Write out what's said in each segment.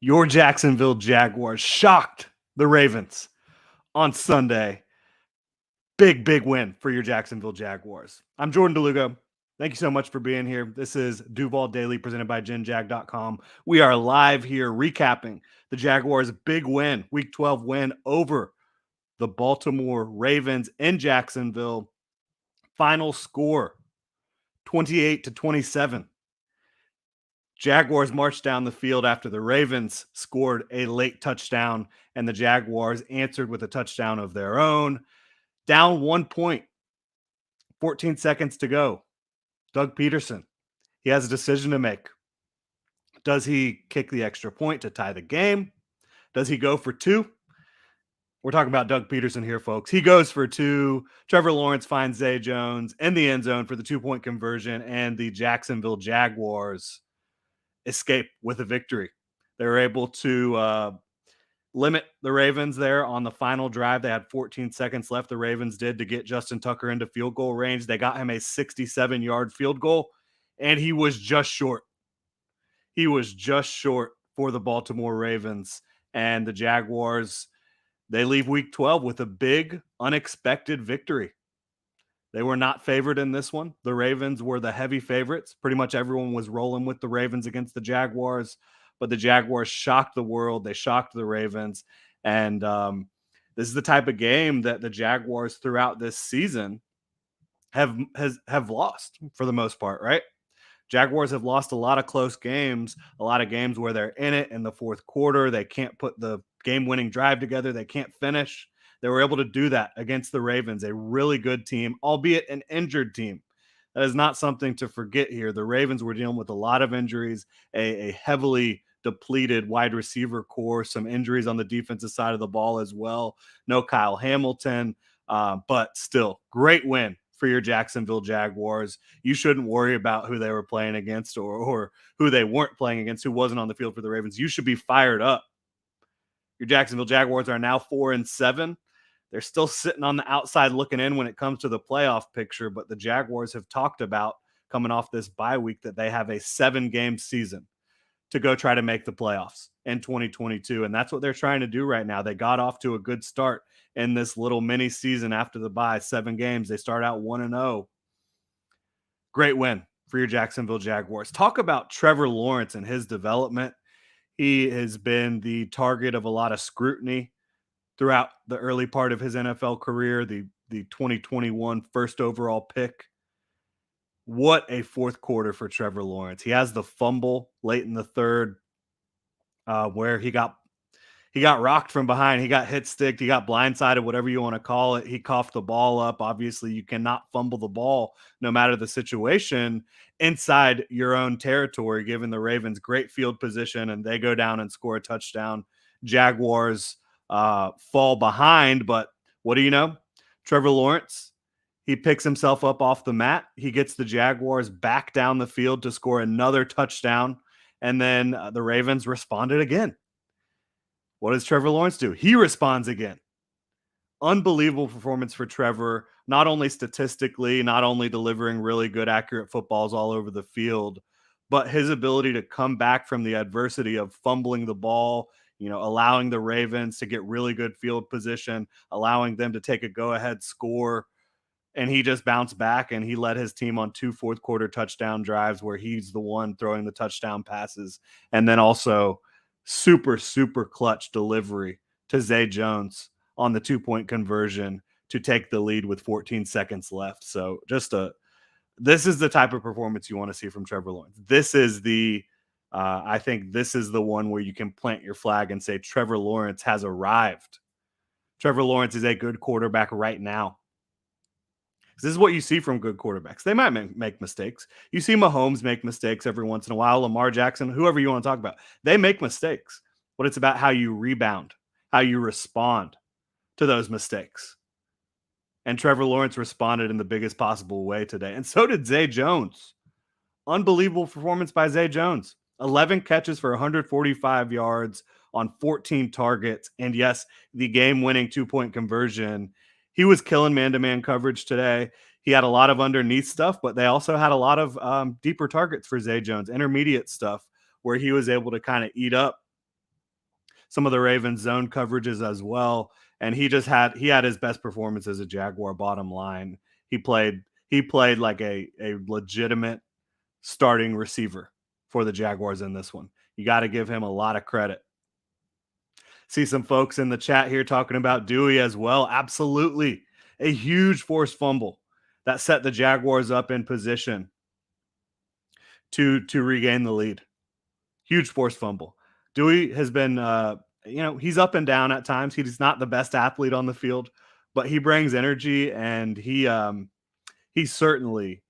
Your Jacksonville Jaguars shocked the Ravens on Sunday. Big win for your Jacksonville Jaguars. I'm Jordan DeLugo. Thank you so much for being here. This is Duval Daily presented by GenJag.com. We are live here recapping the Jaguars' big win, Week 12 win over the Baltimore Ravens in Jacksonville. Final score, 28-27. Jaguars marched down the field after the Ravens scored a late touchdown, and the Jaguars answered with a touchdown of their own. Down 1 point, 14 seconds to go. Doug Peterson, he has a decision to make. Does he kick the extra point to tie the game? Does he go for two? We're talking about Doug Peterson here, folks. He goes for two. Trevor Lawrence finds Zay Jones in the end zone for the 2-point conversion, and the Jacksonville Jaguars escape with a victory. They were able to limit the Ravens there on the final drive. They had 14 seconds left. The Ravens did to get Justin Tucker into field goal range. They got him a 67-yard field goal, and he was just short. He was just short for the Baltimore Ravens. And the Jaguars, they leave Week 12 with a big, unexpected victory. They were not favored in this one. The Ravens were the heavy favorites. Pretty much everyone was rolling with the Ravens against the Jaguars, but the Jaguars shocked the world. They shocked the Ravens. And this is the type of game that the Jaguars throughout this season have lost for the most part, right? Jaguars have lost a lot of close games, a lot of games where they're in it in the fourth quarter. They can't put the game-winning drive together. They can't finish. They were able to do that against the Ravens, a really good team, albeit an injured team. That is not something to forget here. The Ravens were dealing with a lot of injuries, a heavily depleted wide receiver core, some injuries on the defensive side of the ball as well. No Kyle Hamilton, but still, great win for your Jacksonville Jaguars. You shouldn't worry about who they were playing against or who they weren't playing against, who wasn't on the field for the Ravens. You should be fired up. Your Jacksonville Jaguars are now 4-7. They're still sitting on the outside looking in when it comes to the playoff picture, but the Jaguars have talked about coming off this bye week that they have a 7-game season to go try to make the playoffs in 2022, and that's what they're trying to do right now. They got off to a good start in this little mini season after the bye, 7 games. They start out 1-0. Great win for your Jacksonville Jaguars. Talk about Trevor Lawrence and his development. He has been the target of a lot of scrutiny throughout the early part of his NFL career, the 2021 first overall pick. What a fourth quarter for Trevor Lawrence. He has the fumble late in the third where he got rocked from behind. He got hit sticked. He got blindsided, whatever you want to call it. He coughed the ball up. Obviously, you cannot fumble the ball no matter the situation inside your own territory, given the Ravens great field position, and they go down and score a touchdown. Jaguars fall behind, but what do you know? Trevor Lawrence, he picks himself up off the mat. He gets the Jaguars back down the field to score another touchdown, and then the Ravens responded again. What does Trevor Lawrence do? He responds again. Unbelievable performance for Trevor, not only statistically, not only delivering really good, accurate footballs all over the field, but his ability to come back from the adversity of fumbling the ball, allowing the Ravens to get really good field position, allowing them to take a go-ahead score. And he just bounced back, and he led his team on 2 fourth-quarter touchdown drives where he's the one throwing the touchdown passes. And then also super clutch delivery to Zay Jones on the 2-point conversion to take the lead with 14 seconds left. So this is the type of performance you want to see from Trevor Lawrence. This is I think this is the one where you can plant your flag and say Trevor Lawrence has arrived. Trevor Lawrence is a good quarterback right now. This is what you see from good quarterbacks. They might make mistakes. You see Mahomes make mistakes every once in a while. Lamar Jackson, whoever you want to talk about, they make mistakes. But it's about how you rebound, how you respond to those mistakes. And Trevor Lawrence responded in the biggest possible way today. And so did Zay Jones. Unbelievable performance by Zay Jones. 11 catches for 145 yards on 14 targets. And yes, the game-winning 2-point conversion. He was killing man-to-man coverage today. He had a lot of underneath stuff, but they also had a lot of deeper targets for Zay Jones, intermediate stuff, where he was able to kind of eat up some of the Ravens zone coverages as well. And he had his best performance as a Jaguar. Bottom line, he played he played like a legitimate starting receiver for the Jaguars in this one. You got to give him a lot of credit. See some folks in the chat here talking about Dewey as well. Absolutely. A huge forced fumble that set the Jaguars up in position to regain the lead. Huge forced fumble. Dewey has been he's up and down at times. He's not the best athlete on the field, but he brings energy, and he certainly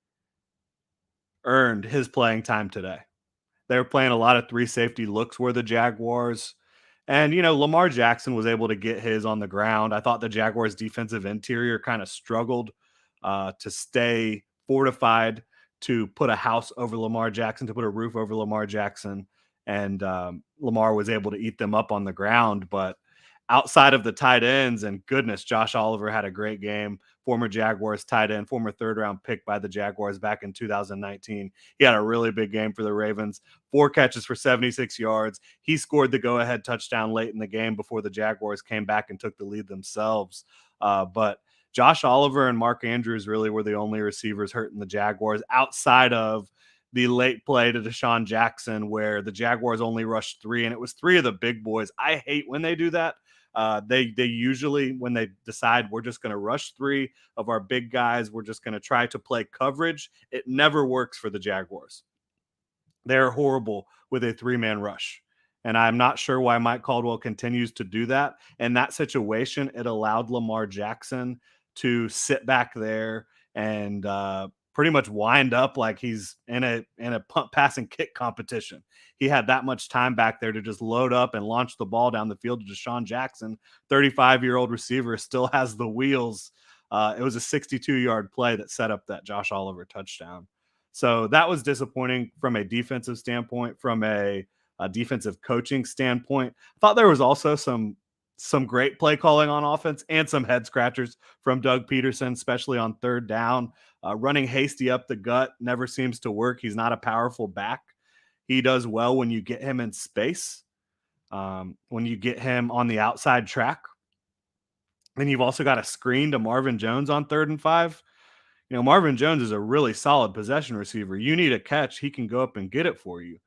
earned his playing time today. They were playing a lot of three safety looks were the Jaguars. And, Lamar Jackson was able to get his on the ground. I thought the Jaguars' defensive interior kind of struggled to stay fortified, to put a house over Lamar Jackson, to put a roof over Lamar Jackson. And Lamar was able to eat them up on the ground. But outside of the tight ends, and goodness, Josh Oliver had a great game. Former Jaguars tight end, former third-round pick by the Jaguars back in 2019. He had a really big game for the Ravens. 4 catches for 76 yards. He scored the go-ahead touchdown late in the game before the Jaguars came back and took the lead themselves. But Josh Oliver and Mark Andrews really were the only receivers hurting the Jaguars outside of the late play to Deshaun Jackson, where the Jaguars only rushed 3, and it was 3 of the big boys. I hate when they do that. They usually, when they decide we're just going to rush 3 of our big guys, we're just going to try to play coverage, it never works for the Jaguars. They're horrible with a 3-man rush. And I'm not sure why Mike Caldwell continues to do that. In that situation, it allowed Lamar Jackson to sit back there and pretty much wind up like he's in a punt, pass, and kick competition. He had that much time back there to just load up and launch the ball down the field to Deshaun Jackson. 35-year-old receiver still has the wheels. It was a 62-yard play that set up that Josh Oliver touchdown. So that was disappointing from a defensive standpoint, from a defensive coaching standpoint. I thought there was also some great play calling on offense and some head scratchers from Doug Peterson, especially on third down. Running Hasty up the gut never seems to work. He's not a powerful back. He does well when you get him in space, when you get him on the outside track. Then you've also got a screen to Marvin Jones on 3rd and 5. Marvin Jones is a really solid possession receiver. You need a catch, he can go up and get it for you.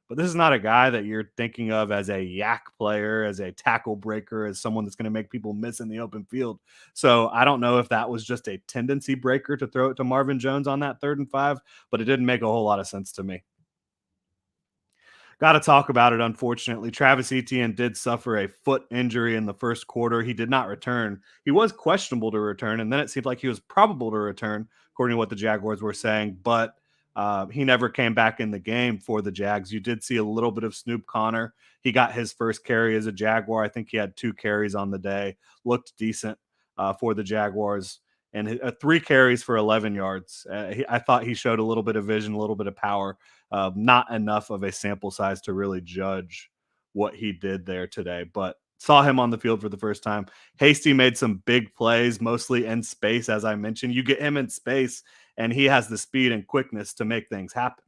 But this is not a guy that you're thinking of as a yak player, as a tackle breaker, as someone that's going to make people miss in the open field. So I don't know if that was just a tendency breaker to throw it to Marvin Jones on that 3rd and 5, but it didn't make a whole lot of sense to me. Got to talk about it, unfortunately. Travis Etienne did suffer a foot injury in the first quarter. He did not return. He was questionable to return, and then it seemed like he was probable to return, according to what the Jaguars were saying, but he never came back in the game for the Jags. You did see a little bit of Snoop Connor. He got his first carry as a Jaguar. I think he had 2 carries on the day. Looked decent for the Jaguars. And 3 carries for 11 yards. I thought he showed a little bit of vision, a little bit of power. Not enough of a sample size to really judge what he did there today, but saw him on the field for the first time. Hasty made some big plays, mostly in space, as I mentioned. You get him in space, and he has the speed and quickness to make things happen.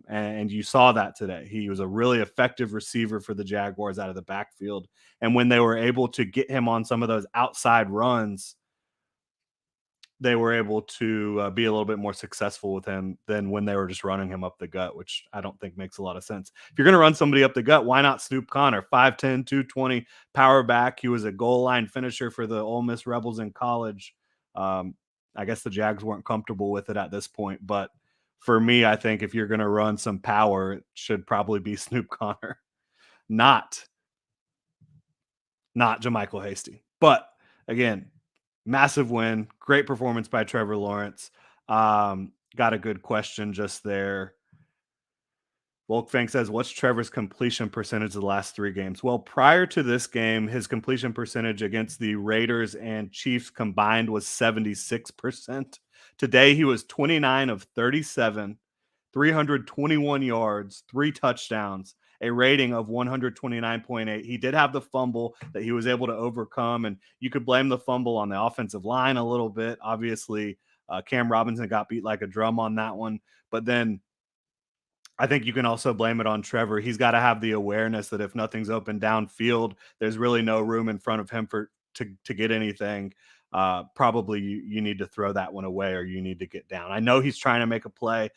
And you saw that today. He was a really effective receiver for the Jaguars out of the backfield. And when they were able to get him on some of those outside runs, they were able to be a little bit more successful with him than when they were just running him up the gut, which I don't think makes a lot of sense. If you're going to run somebody up the gut, why not Snoop Connor? 5'10", 220, power back. He was a goal line finisher for the Ole Miss Rebels in college. I guess the Jags weren't comfortable with it at this point, but for me, I think if you're going to run some power, it should probably be Snoop Connor, not JaMychal Hasty. But again, massive win. Great performance by Trevor Lawrence. Got a good question just there. Volkfang says, what's Trevor's completion percentage of the last 3 games? Well, prior to this game, his completion percentage against the Raiders and Chiefs combined was 76%. Today, he was 29 of 37, 321 yards, 3 touchdowns, a rating of 129.8. He did have the fumble that he was able to overcome, and you could blame the fumble on the offensive line a little bit. Obviously, Cam Robinson got beat like a drum on that one, but then I think you can also blame it on Trevor. He's got to have the awareness that if nothing's open downfield, there's really no room in front of him for to get anything. Probably you need to throw that one away or you need to get down. I know he's trying to make a play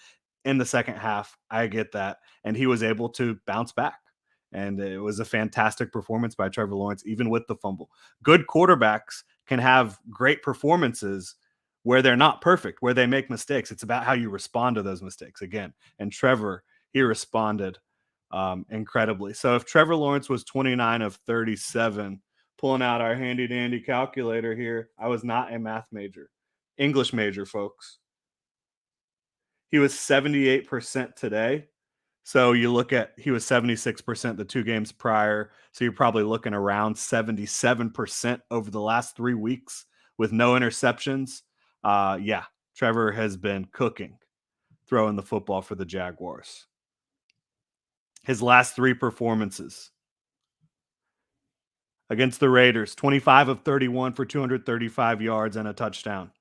in the second half. I get that, and he was able to bounce back. And it was a fantastic performance by Trevor Lawrence, even with the fumble. Good quarterbacks can have great performances where they're not perfect, where they make mistakes. It's about how you respond to those mistakes again. And Trevor, he responded incredibly. So if Trevor Lawrence was 29 of 37, pulling out our handy dandy calculator here, I was not a math major, English major, folks. He was 78% today. So you look at he was 76% the 2 games prior. So you're probably looking around 77% over the last 3 weeks with no interceptions. Yeah, Trevor has been cooking throwing the football for the Jaguars. His last 3 performances against the Raiders, 25 of 31 for 235 yards and a touchdown.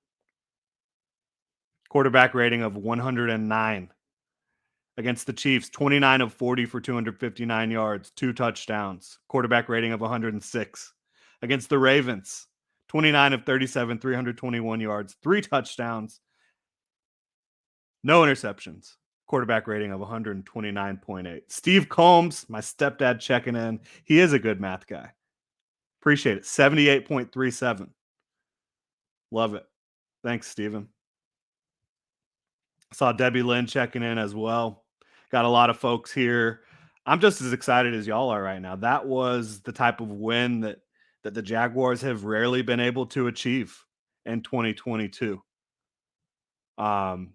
Quarterback rating of 109. Against the Chiefs, 29 of 40 for 259 yards, 2 touchdowns. Quarterback rating of 106. Against the Ravens, 29 of 37, 321 yards, 3 touchdowns, no interceptions. Quarterback rating of 129.8. Steve Combs, my stepdad, checking in. He is a good math guy. Appreciate it. 78.37. Love it. Thanks, Steven. Saw Debbie Lynn checking in as well. Got a lot of folks here. I'm just as excited as y'all are right now. That was the type of win that the Jaguars have rarely been able to achieve in 2022. Um,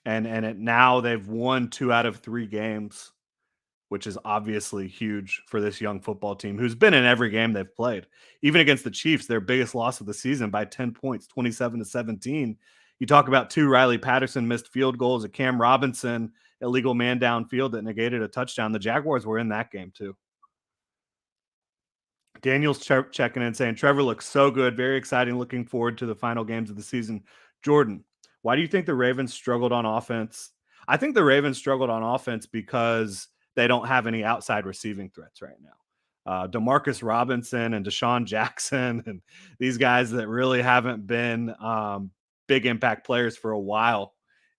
now they've won 2 out of 3 games, which is obviously huge for this young football team who's been in every game they've played. Even against the Chiefs, their biggest loss of the season by 10 points, 27-17. You talk about 2 Riley Patterson missed field goals, a Cam Robinson illegal man downfield that negated a touchdown. The Jaguars were in that game too. Daniel's checking in saying Trevor looks so good, very exciting, looking forward to the final games of the season. Jordan, why do you think the Ravens struggled on offense? I think the Ravens struggled on offense because they don't have any outside receiving threats right now. Demarcus Robinson and Deshaun Jackson and these guys that really haven't been big impact players for a while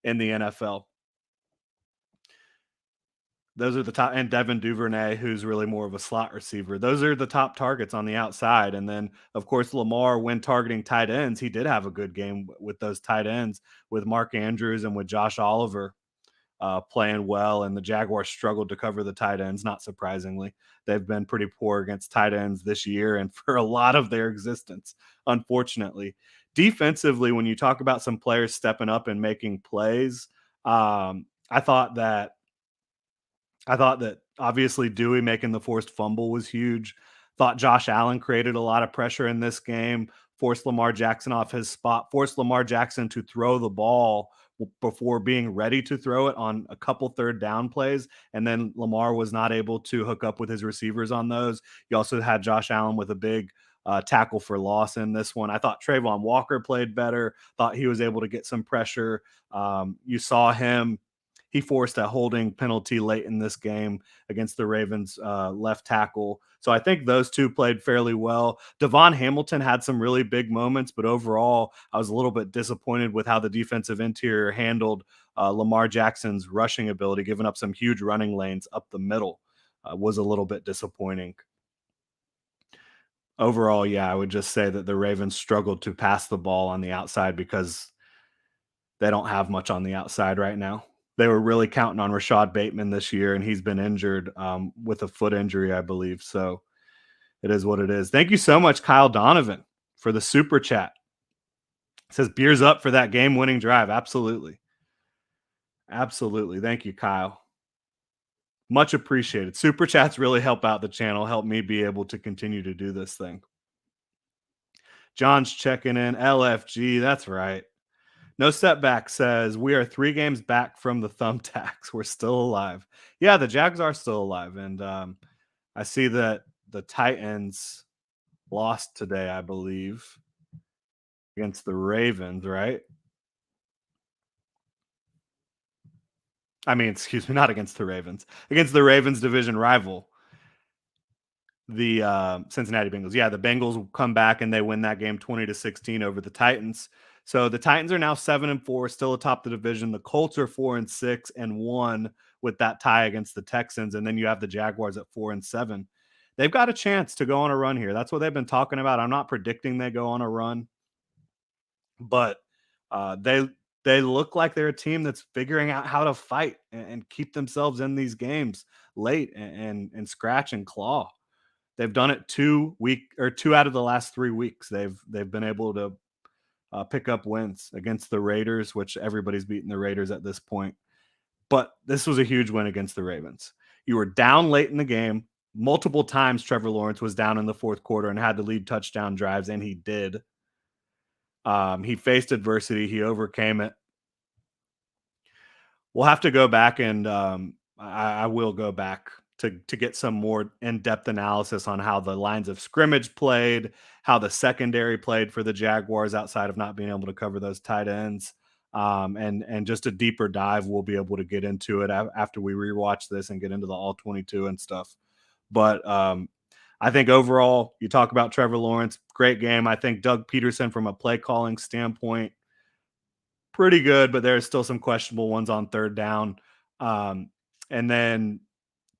in the NFL. Those are the top, and Devin Duvernay, who's really more of a slot receiver. Those are the top targets on the outside. And then, of course, Lamar, when targeting tight ends, he did have a good game with those tight ends, with Mark Andrews and with Josh Oliver playing well. And the Jaguars struggled to cover the tight ends, not surprisingly. They've been pretty poor against tight ends this year and for a lot of their existence, unfortunately. Defensively, when you talk about some players stepping up and making plays, I thought that obviously Dewey making the forced fumble was huge. Thought Josh Allen created a lot of pressure in this game, forced Lamar Jackson off his spot, forced Lamar Jackson to throw the ball before being ready to throw it on a couple third down plays. And then Lamar was not able to hook up with his receivers on those. You also had Josh Allen with a big tackle for loss in this one. I thought Trayvon Walker played better, thought he was able to get some pressure. You saw him he forced a holding penalty late in this game against the Ravens left tackle. So I think those two played fairly well. Devon Hamilton had some really big moments, but overall, I was a little bit disappointed with how the defensive interior handled Lamar Jackson's rushing ability, giving up some huge running lanes up the middle. Was a little bit disappointing. Overall, yeah, I would just say that the Ravens struggled to pass the ball on the outside because they don't have much on the outside right now. They were really counting on Rashad Bateman this year, and he's been injured with a foot injury, I believe. So it is what it is. Thank you so much, Kyle Donovan, for the super chat. It says beers up for that game-winning drive. Absolutely. Absolutely. Thank you, Kyle. Much appreciated. Super chats really help out the channel, help me be able to continue to do this thing. John's checking in. LFG, that's right. No Setback says, we are 3 games back from the thumbtacks. We're still alive. Yeah, the Jags are still alive. And I see that the Titans lost today, I believe, against the Ravens, right? I mean, excuse me, not against the Ravens, against the Ravens division rival, the Cincinnati Bengals. Yeah, the Bengals come back and they win that game 20-16 over the Titans. So the Titans are now 7-4, still atop the division. The Colts are 4-6 and 1 with that tie against the Texans, and then you have the Jaguars at 4-7. They've got a chance to go on a run here. That's what they've been talking about. I'm not predicting they go on a run, but they look like they're a team that's figuring out how to fight and keep themselves in these games late and scratch and claw. They've done it 2 out of the last 3 weeks. They've been able to pick up wins against the Raiders, which everybody's beating the Raiders at this point. But this was a huge win against the Ravens. You were down late in the game. Multiple times Trevor Lawrence was down in the fourth quarter and had to lead touchdown drives, and he did. He faced adversity. He overcame it. We'll have to go back and I will go back to get some more in-depth analysis on how the lines of scrimmage played, how the secondary played for the Jaguars outside of not being able to cover those tight ends. And just a deeper dive, we'll be able to get into it after we rewatch this and get into the all 22 and stuff. But I think overall, you talk about Trevor Lawrence, great game. I think Doug Peterson, from a play calling standpoint, pretty good, but there's still some questionable ones on third down. Um, and then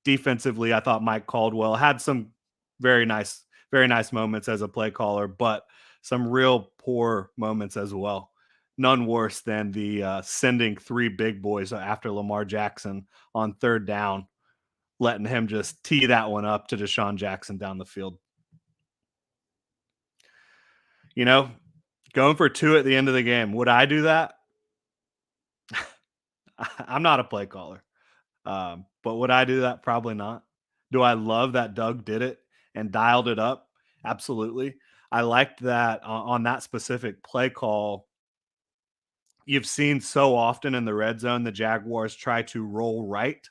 defensively, I thought Mike Caldwell had some very nice, very nice moments as a play caller, but some real poor moments as well. None worse than the sending 3 big boys after Lamar Jackson on third down, letting him just tee that one up to Deshaun Jackson down the field. You know, going for 2 at the end of the game. Would I do that? I'm not a play caller. But would I do that? Probably not. Do I love that Doug did it and dialed it up? Absolutely. I liked that on that specific play call. You've seen so often in the red zone, the Jaguars try to roll right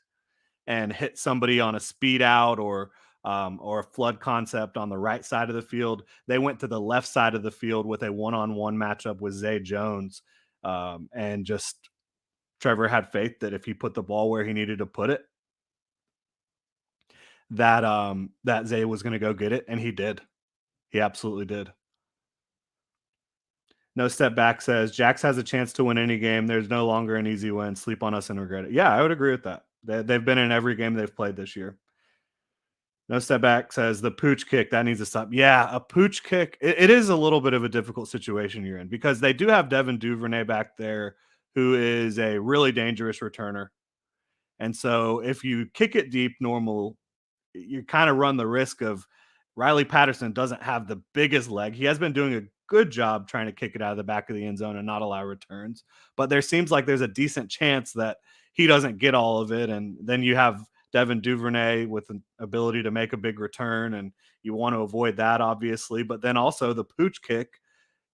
and hit somebody on a speed out or a flood concept on the right side of the field. They went to the left side of the field with a one-on-one matchup with Zay Jones, and just Trevor had faith that if he put the ball where he needed to put it, that Zay was going to go get it, and he did. He absolutely did. No Step Back says Jax has a chance to win any game. There's no longer an easy win. Sleep on us and regret it. Yeah, I would agree with that. They've been in every game they've played this year. No Step Back says the pooch kick that needs to stop. Yeah, a pooch kick. It is a little bit of a difficult situation you're in because they do have Devin Duvernay back there, who is a really dangerous returner. And so if you kick it deep, you kind of run the risk of Riley Patterson doesn't have the biggest leg. He has been doing a good job trying to kick it out of the back of the end zone and not allow returns. But there seems like there's a decent chance that he doesn't get all of it. And then you have Devin Duvernay with an ability to make a big return, and you want to avoid that, obviously. But then also the pooch kick,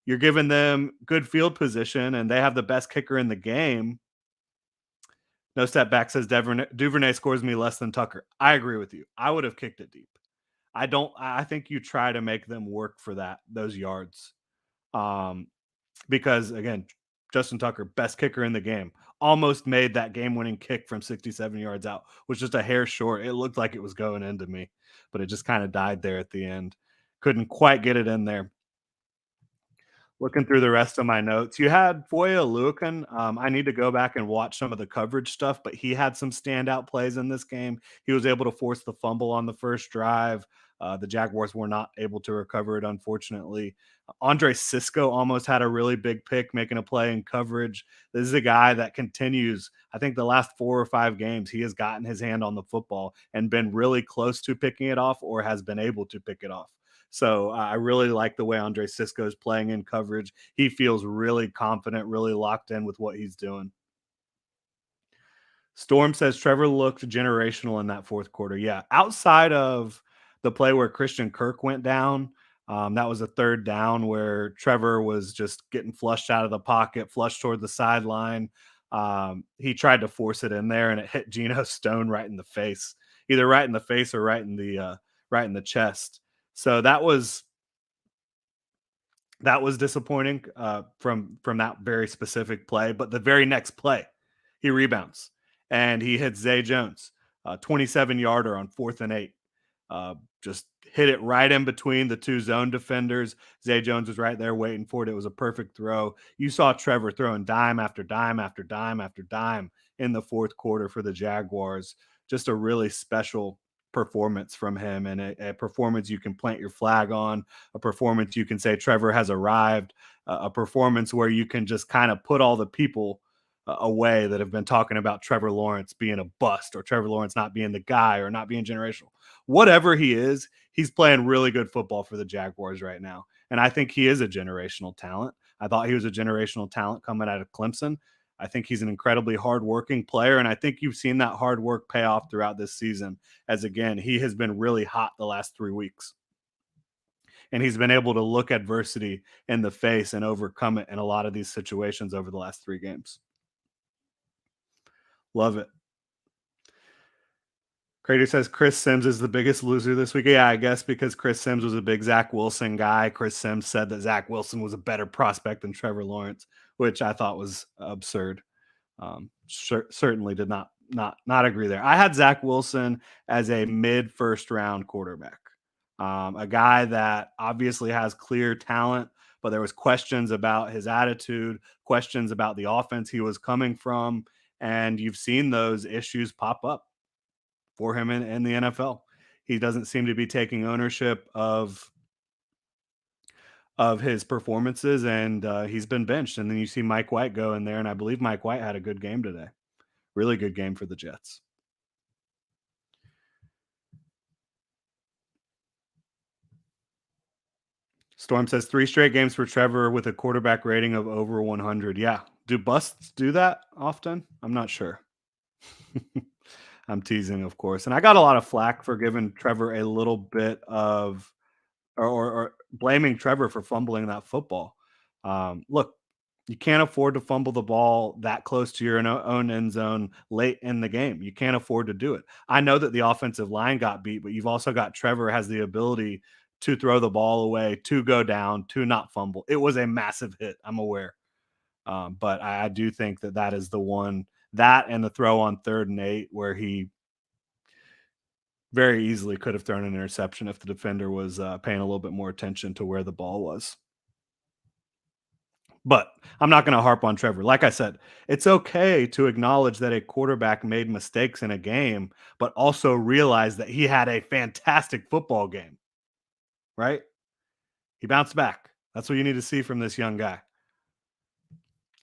you're giving them good field position, and they have the best kicker in the game. No Step Back says Duvernay scores me less than Tucker. I agree with you. I would have kicked it deep. I think you try to make them work for those yards. Um, because again, Justin Tucker, best kicker in the game, almost made that game-winning kick from 67 yards out, was just a hair short. It looked like it was going into me, but it just kind of died there at the end. Couldn't quite get it in there. Looking through the rest of my notes, you had Foya Lukin. I need to go back and watch some of the coverage stuff, but he had some standout plays in this game. He was able to force the fumble on the first drive. The Jaguars were not able to recover it, unfortunately. Andre Cisco almost had a really big pick, making a play in coverage. This is a guy that continues. I think the last 4 or 5 games, he has gotten his hand on the football and been really close to picking it off or has been able to pick it off. So I really like the way Andre Cisco is playing in coverage. He feels really confident, really locked in with what he's doing. Storm says Trevor looked generational in that fourth quarter. Yeah, outside of the play where Christian Kirk went down, that was a third down where Trevor was just getting flushed out of the pocket, flushed toward the sideline. He tried to force it in there, and it hit Geno Stone right in the face, either right in the face or right in the chest. So that was disappointing from that very specific play. But the very next play, he rebounds and he hits Zay Jones, 27-yarder on 4th and 8. Uh, just hit it right in between the two zone defenders. Zay Jones was right there waiting for it. It was a perfect throw. You saw Trevor throwing dime after dime after dime after dime in the fourth quarter for the Jaguars. Just a really special performance from him, and a performance you can plant your flag on, a performance you can say Trevor has arrived, a performance where you can just kind of put all the people away that have been talking about Trevor Lawrence being a bust or Trevor Lawrence not being the guy or not being generational. Whatever he is, he's playing really good football for the Jaguars right now. And I think he is a generational talent. I thought he was a generational talent coming out of Clemson. I think he's an incredibly hardworking player. And I think you've seen that hard work pay off throughout this season, as again, he has been really hot the last 3 weeks. And he's been able to look adversity in the face and overcome it in a lot of these situations over the last 3 games. Love it. Crater says Chris Sims is the biggest loser this week. Yeah, I guess because Chris Sims was a big Zach Wilson guy. Chris Sims said that Zach Wilson was a better prospect than Trevor Lawrence, which I thought was absurd. Certainly did not agree there. I had Zach Wilson as a mid first round quarterback, a guy that obviously has clear talent, but there was questions about his attitude, questions about the offense he was coming from, and you've seen those issues pop up for him in the NFL. He doesn't seem to be taking ownership of his performances, and he's been benched. And then you see Mike White go in there, and I believe Mike White had a good game today. Really good game for the Jets. Storm says 3 straight games for Trevor with a quarterback rating of over 100. Yeah. Do busts do that often? I'm not sure. I'm teasing, of course. And I got a lot of flack for giving Trevor a little bit of or blaming Trevor for fumbling that football. Look, you can't afford to fumble the ball that close to your own end zone late in the game. You can't afford to do it. I know that the offensive line got beat, but you've also got Trevor has the ability to throw the ball away, to go down, to not fumble. It was a massive hit. I'm aware. But I do think that that is the one, that and the throw on 3rd and 8 where he very easily could have thrown an interception if the defender was paying a little bit more attention to where the ball was. But I'm not going to harp on Trevor. Like I said, it's okay to acknowledge that a quarterback made mistakes in a game, but also realize that he had a fantastic football game, right? He bounced back. That's what you need to see from this young guy.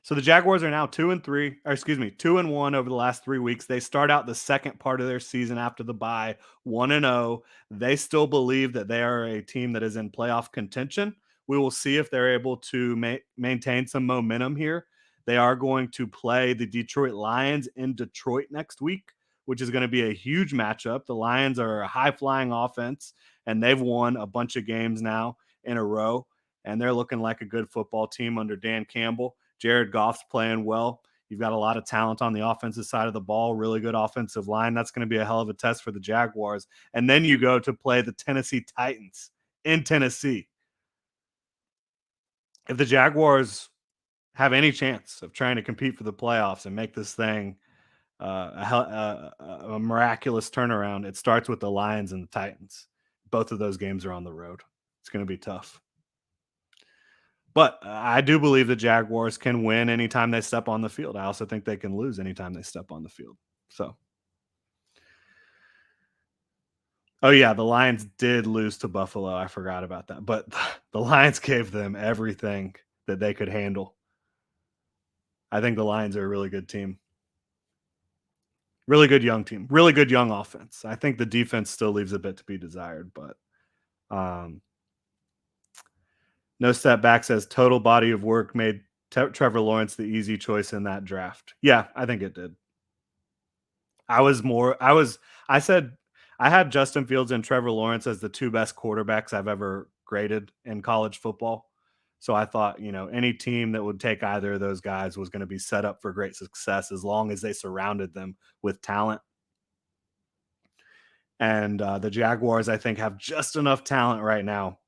So the Jaguars are now 2-3, or excuse me, 2-1 over the last 3 weeks. They start out the second part of their season after the bye 1-0. They still believe that they are a team that is in playoff contention. We will see if they're able to maintain some momentum here. They are going to play the Detroit Lions in Detroit next week, which is going to be a huge matchup. The Lions are a high-flying offense, and they've won a bunch of games now in a row, and they're looking like a good football team under Dan Campbell. Jared Goff's playing well. You've got a lot of talent on the offensive side of the ball, really good offensive line. That's going to be a hell of a test for the Jaguars. And then you go to play the Tennessee Titans in Tennessee. If the Jaguars have any chance of trying to compete for the playoffs and make this thing a miraculous turnaround, it starts with the Lions and the Titans. Both of those games are on the road. It's going to be tough. But I do believe the Jaguars can win anytime they step on the field. I also think they can lose anytime they step on the field. So, oh yeah, the Lions did lose to Buffalo. I forgot about that. But the Lions gave them everything that they could handle. I think the Lions are a really good team. Really good young team. Really good young offense. I think the defense still leaves a bit to be desired, but No Step Back says total body of work made Trevor Lawrence the easy choice in that draft. Yeah, I think it did. I said I had Justin Fields and Trevor Lawrence as the two best quarterbacks I've ever graded in college football. So I thought, any team that would take either of those guys was going to be set up for great success as long as they surrounded them with talent. And the Jaguars, I think, have just enough talent right now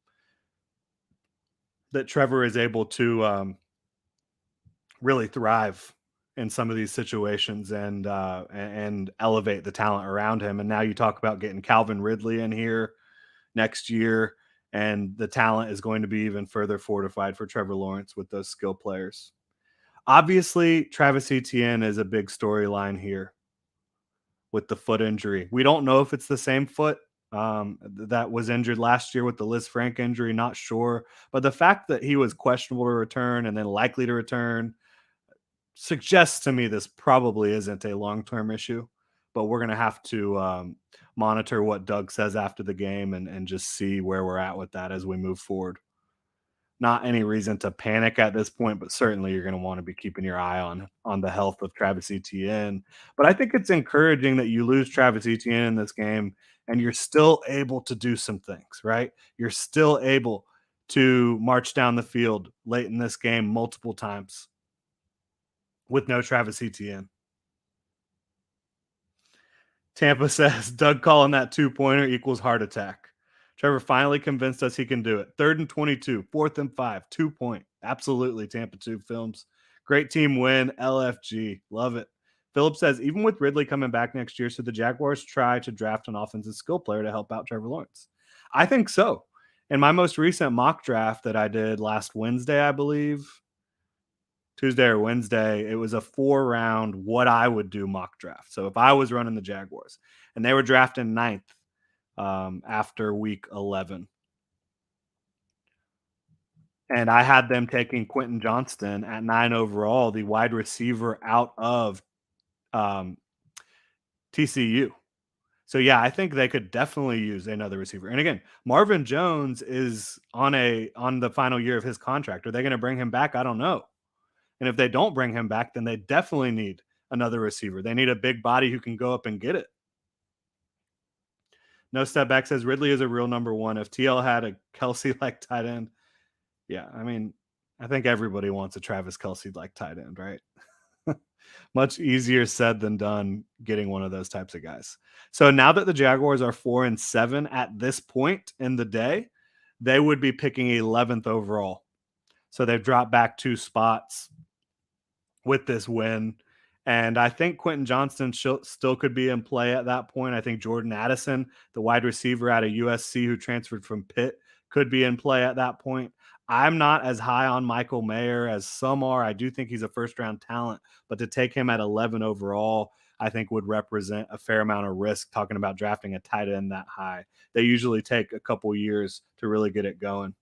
that Trevor is able to really thrive in some of these situations and elevate the talent around him. And now you talk about getting Calvin Ridley in here next year, and the talent is going to be even further fortified for Trevor Lawrence with those skill players. Obviously, Travis Etienne is a big storyline here with the foot injury. We don't know if it's the same foot that was injured last year with the Liz Frank injury, not sure. But the fact that he was questionable to return and then likely to return suggests to me this probably isn't a long term issue. But we're going to have to monitor what Doug says after the game and just see where we're at with that as we move forward. Not any reason to panic at this point, but certainly you're gonna wanna be keeping your eye on the health of Travis Etienne. But I think it's encouraging that you lose Travis Etienne in this game and you're still able to do some things, right? You're still able to march down the field late in this game multiple times with no Travis Etienne. Tampa says Doug calling that two-pointer equals heart attack. Trevor finally convinced us he can do it. 3rd and 22, 4th and 5, 2-point. Absolutely, Tampa 2 Films. Great team win, LFG. Love it. Philip says, even with Ridley coming back next year, should the Jaguars try to draft an offensive skill player to help out Trevor Lawrence? I think so. In my most recent mock draft that I did last Wednesday, I believe, Tuesday or Wednesday, it was a 4-round what I would do mock draft. So if I was running the Jaguars and they were drafting ninth after week 11, and I had them taking Quentin Johnston at 9 overall, the wide receiver out of um, TCU. So yeah, I think they could definitely use another receiver. And again, Marvin Jones is on the final year of his contract. Are they going to bring him back? I don't know. And if they don't bring him back, then they definitely need another receiver. They need a big body who can go up and get it. No Step Back says Ridley is a real number one. If TL had a Kelsey like tight end, yeah, I mean, I think everybody wants a Travis Kelsey like tight end, right? Much easier said than done getting one of those types of guys. So now that the Jaguars are 4-7 at this point in the day, they would be picking 11th overall. So they've dropped back 2 spots with this win. And I think Quentin Johnston still could be in play at that point. I think Jordan Addison, the wide receiver out of USC who transferred from Pitt, could be in play at that point. I'm not as high on Michael Mayer as some are. I do think he's a first round talent, but to take him at 11 overall, I think would represent a fair amount of risk talking about drafting a tight end that high. They usually take a couple years to really get it going.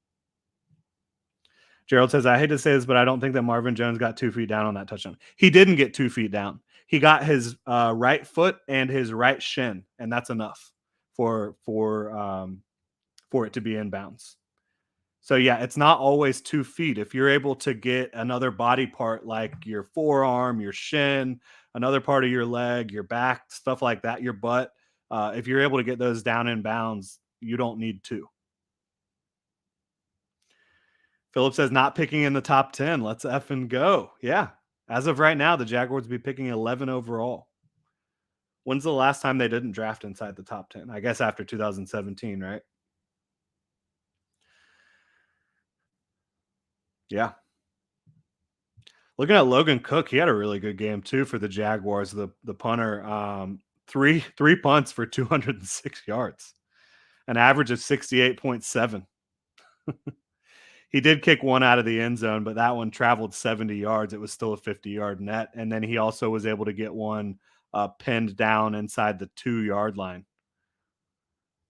Gerald says, I hate to say this, but I don't think that Marvin Jones got 2 feet down on that touchdown. He didn't get 2 feet down. He got his right foot and his right shin, and that's enough for it to be inbounds. So yeah, it's not always 2 feet. If you're able to get another body part like your forearm, your shin, another part of your leg, your back, stuff like that, your butt, if you're able to get those down in bounds, you don't need 2. Philip says not picking in the top 10. Let's effing go. Yeah. As of right now, the Jaguars will be picking 11 overall. When's the last time they didn't draft inside the top 10? I guess after 2017, right? Yeah. Looking at Logan Cook, he had a really good game too for the Jaguars. The punter, three punts for 206 yards, an average of 68.7. He did kick one out of the end zone, but that one traveled 70 yards. It was still a 50-yard net. And then he also was able to get one pinned down inside the 2-yard line.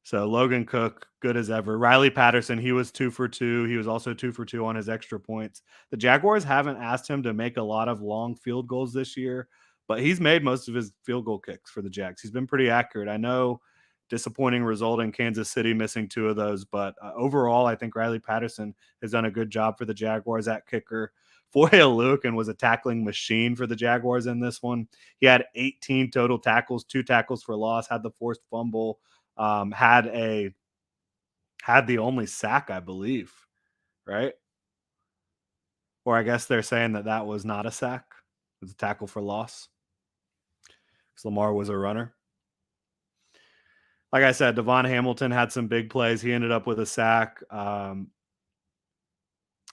So Logan Cook, good as ever. Riley Patterson, he was 2 for 2. He was also 2 for 2 on his extra points. The Jaguars haven't asked him to make a lot of long field goals this year, but he's made most of his field goal kicks for the Jags. He's been pretty accurate. I know disappointing result in Kansas City, missing 2 of those, but overall, I think Riley Patterson has done a good job for the Jaguars at kicker. Foye Oluokun was a tackling machine for the Jaguars in this one. He had 18 total tackles, 2 tackles for loss, had the forced fumble, had the only sack, I believe, right? Or I guess they're saying that was not a sack. It was a tackle for loss. Because Lamar was a runner. Like I said, Devon Hamilton had some big plays. He ended up with a sack.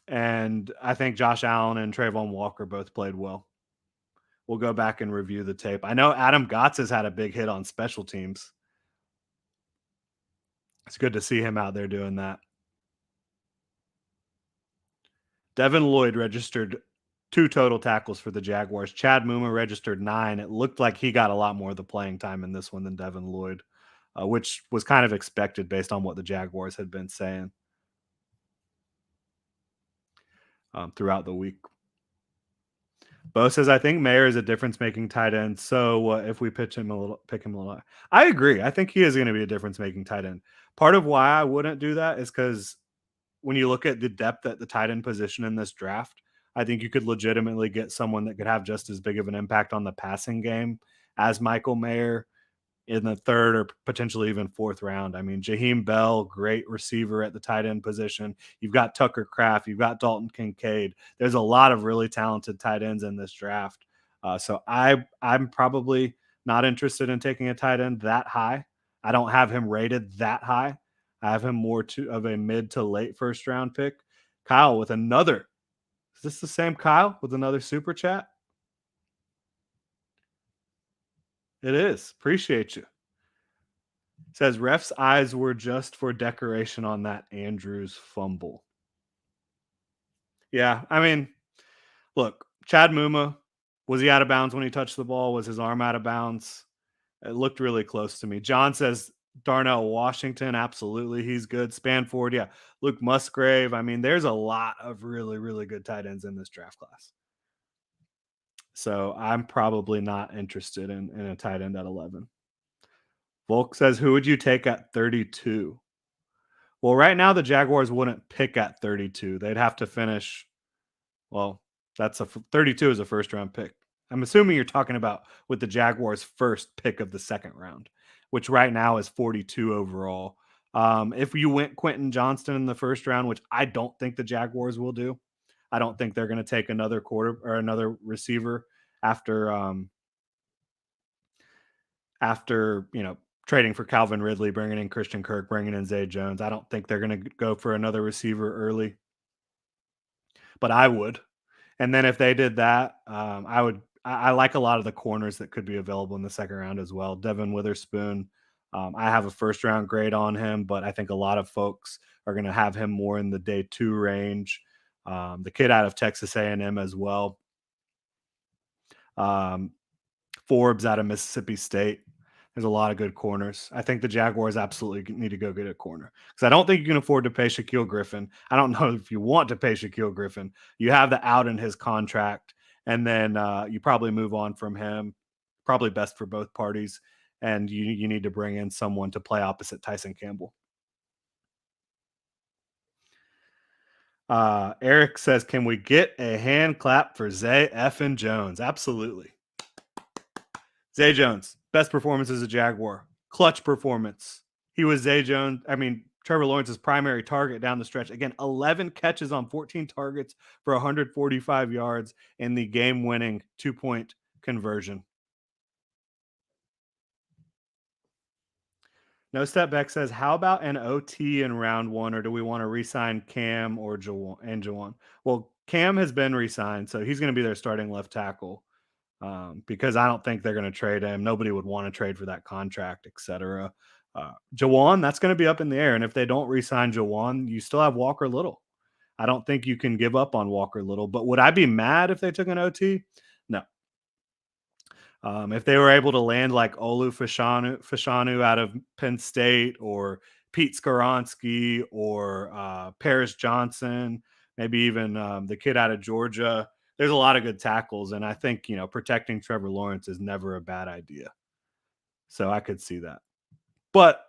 And I think Josh Allen and Trayvon Walker both played well. We'll go back and review the tape. I know Adam Gotts has had a big hit on special teams. It's good to see him out there doing that. Devin Lloyd registered 2 total tackles for the Jaguars. Chad Muma registered 9. It looked like he got a lot more of the playing time in this one than Devin Lloyd, which was kind of expected based on what the Jaguars had been saying throughout the week. Bo says, "I think Mayer is a difference-making tight end. So if we pick him a little?" I agree. I think he is going to be a difference-making tight end. Part of why I wouldn't do that is because when you look at the depth at the tight end position in this draft, I think you could legitimately get someone that could have just as big of an impact on the passing game as Michael Mayer in the third or potentially even fourth round. I mean, Jaheim Bell, great receiver at the tight end position. You've got Tucker Kraft, you've got Dalton Kincaid. There's a lot of really talented tight ends in this draft. So I'm probably not interested in taking a tight end that high. I don't have him rated that high. I have him more of a mid to late first round pick. Kyle with another. Is this the same Kyle with another super chat? It is. Appreciate you. Says ref's eyes were just for decoration on that Andrews fumble. Yeah, I mean, look, Chad Muma, was he out of bounds when he touched the ball? Was his arm out of bounds? It looked really close to me. John says Darnell Washington, absolutely, he's good. Spanford, yeah. Luke Musgrave. I mean, there's a lot of really, really good tight ends in this draft class. So I'm probably not interested in a tight end at 11. Volk says, who would you take at 32? Well, right now the Jaguars wouldn't pick at 32. They'd have to finish. Well, 32 is a first round pick. I'm assuming you're talking about with the Jaguars' first pick of the second round, which right now is 42 overall. If you went Quentin Johnston in the first round, which I don't think the Jaguars will do, I don't think they're going to take another quarter or another receiver after trading for Calvin Ridley, bringing in Christian Kirk, bringing in Zay Jones. I don't think they're going to go for another receiver early, but I would. And then if they did that, I would. I like a lot of the corners that could be available in the second round as well. Devin Witherspoon, I have a first round grade on him, but I think a lot of folks are going to have him more in the day 2 range. The kid out of Texas A&M as well. Forbes out of Mississippi State. There's a lot of good corners. I think the Jaguars absolutely need to go get a corner because I don't think you can afford to pay Shaquille Griffin. I don't know if you want to pay Shaquille Griffin. You have the out in his contract, and then you probably move on from him. Probably best for both parties, and you need to bring in someone to play opposite Tyson Campbell. Eric says, "Can we get a hand clap for Zay F. Jones?" Absolutely. Zay Jones, best performance as a Jaguar. Clutch performance. He was Zay Jones. I mean, Trevor Lawrence's primary target down the stretch. Again, 11 catches on 14 targets for 145 yards in the game winning 2-point conversion. No Step Back says, how about an OT in round 1, or do we want to re-sign Cam or Jawan? Well, Cam has been re-signed, so he's going to be their starting left tackle. Because I don't think they're going to trade him. Nobody would want to trade for that contract, etc. Jawan, that's going to be up in the air. And if they don't re-sign Jawan, you still have Walker Little. I don't think you can give up on Walker Little. But would I be mad if they took an OT? No. If they were able to land like Olu Fashanu out of Penn State, or Pete Skoronski, or Paris Johnson, maybe even the kid out of Georgia, there's a lot of good tackles, and I think protecting Trevor Lawrence is never a bad idea. So I could see that, but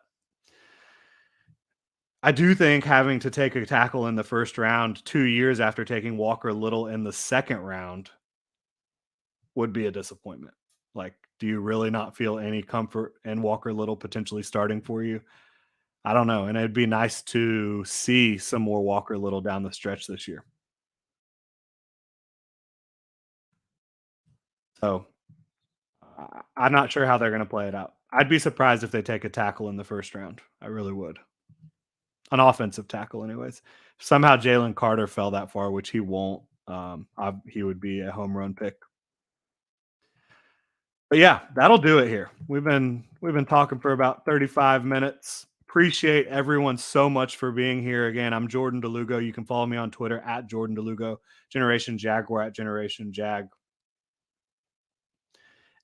I do think having to take a tackle in the first round 2 years after taking Walker Little in the second round would be a disappointment. Like, do you really not feel any comfort in Walker Little potentially starting for you? I don't know, and it'd be nice to see some more Walker Little down the stretch this year. So I'm not sure how they're going to play it out. I'd be surprised if they take a tackle in the first round. I really would. An offensive tackle, anyways. Somehow Jalen Carter fell that far, which he won't. He would be a home run pick. But yeah, that'll do it here. We've been talking for about 35 minutes. Appreciate everyone so much for being here. Again, I'm Jordan DeLugo. You can follow me on Twitter at Jordan DeLugo, Generation Jaguar at Generation Jag.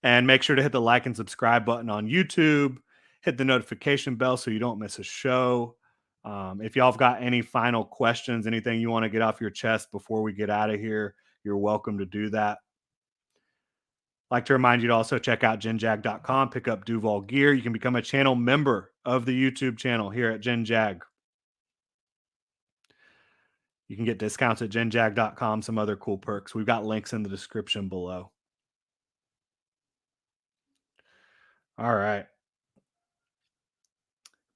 And make sure to hit the like and subscribe button on YouTube. Hit the notification bell so you don't miss a show. If y'all have got any final questions, anything you want to get off your chest before we get out of here, you're welcome to do that. Like to remind you to also check out genjag.com, pick up Duval gear. You can become a channel member of the YouTube channel here at GenJag. You can get discounts at genjag.com, some other cool perks. We've got links in the description below. All right.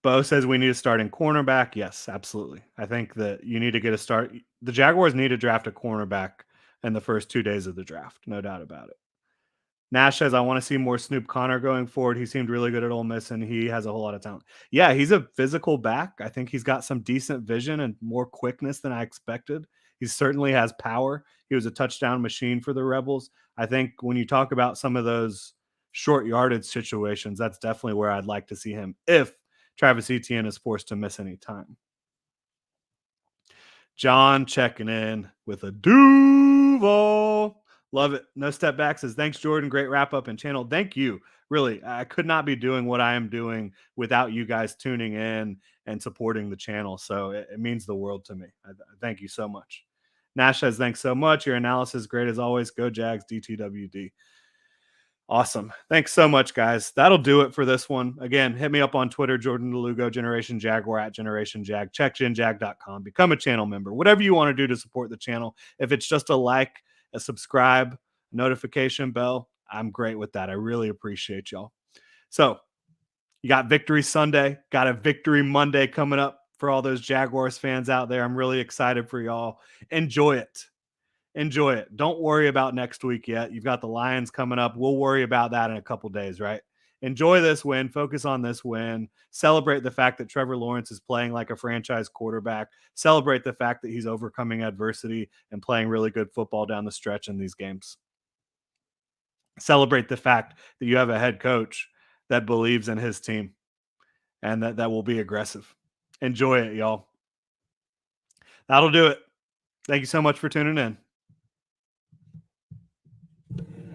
Bo says we need to start in cornerback. Yes, absolutely. I think that you need to get a start. The Jaguars need to draft a cornerback in the first 2 days of the draft. No doubt about it. Nash says, I want to see more Snoop Connor going forward. He seemed really good at Ole Miss, and he has a whole lot of talent. Yeah, he's a physical back. I think he's got some decent vision and more quickness than I expected. He certainly has power. He was a touchdown machine for the Rebels. I think when you talk about some of those short yardage situations, that's definitely where I'd like to see him if Travis Etienne is forced to miss any time. John checking in with a Duval. Love it. No step back says, thanks, Jordan. Great wrap up and channel. Thank you. Really, I could not be doing what I am doing without you guys tuning in and supporting the channel. So it means the world to me. Thank you so much. Nash says, thanks so much. Your analysis is great as always. Go Jags, DTWD. Awesome. Thanks so much, guys. That'll do it for this one. Again, hit me up on Twitter, Jordan DeLugo, Generation Jaguar at Generation Jag. Check genjag.com. Become a channel member. Whatever you want to do to support the channel. If it's just a like, a subscribe, notification bell, I'm great with that. I really appreciate y'all. So you got Victory Sunday, got a Victory Monday coming up for all those Jaguars fans out there. I'm really excited for y'all. Enjoy it. Enjoy it. Don't worry about next week yet. You've got the Lions coming up. We'll worry about that in a couple days, right? Enjoy this win. Focus on this win. Celebrate the fact that Trevor Lawrence is playing like a franchise quarterback. Celebrate the fact that he's overcoming adversity and playing really good football down the stretch in these games. Celebrate the fact that you have a head coach that believes in his team and that will be aggressive. Enjoy it, y'all. That'll do it. Thank you so much for tuning in.